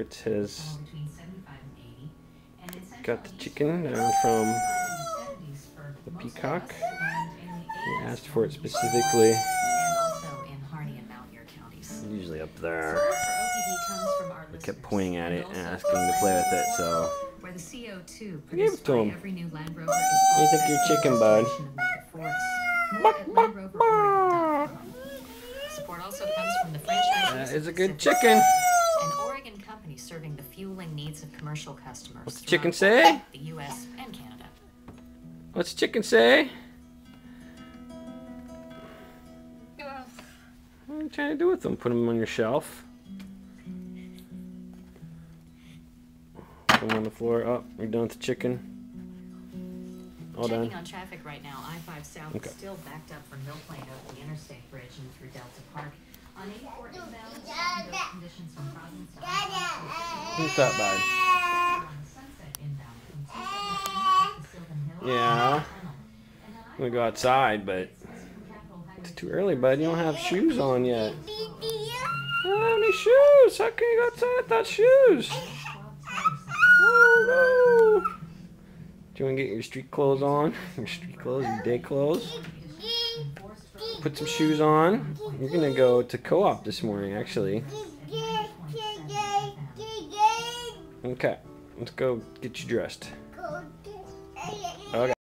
Fritz has got the chicken down from the Peacock. He asked for it specifically. Usually up there. I kept pointing at it and asking to play with it, so I gave it to him. What do you think of your chicken, bud? That is a good chicken. An Oregon company serving the fueling needs of commercial customers. What's the chicken say? The U.S. and Canada. What's the chicken say? What are you trying to do with them? Put them on your shelf? Put them on the floor. Oh, you're done with the chicken. All done. Checking on traffic right now. I-5 South is still backed up from Mill Plain over the Interstate Bridge and through Delta Park. On 84 inbound, conditions from Providence to I-5. Who's that, bud? On Sunset inbound from 217 to Sylvan Hill. Yeah. I'm gonna go outside, but it's too early, bud. You don't have shoes on yet. You don't have any shoes. How can you go outside without shoes? Oh no! Do you want to get your street clothes on? Your street clothes, your day clothes? Put some shoes on. You're gonna go to co-op this morning, actually. Okay, let's go get you dressed. Okay.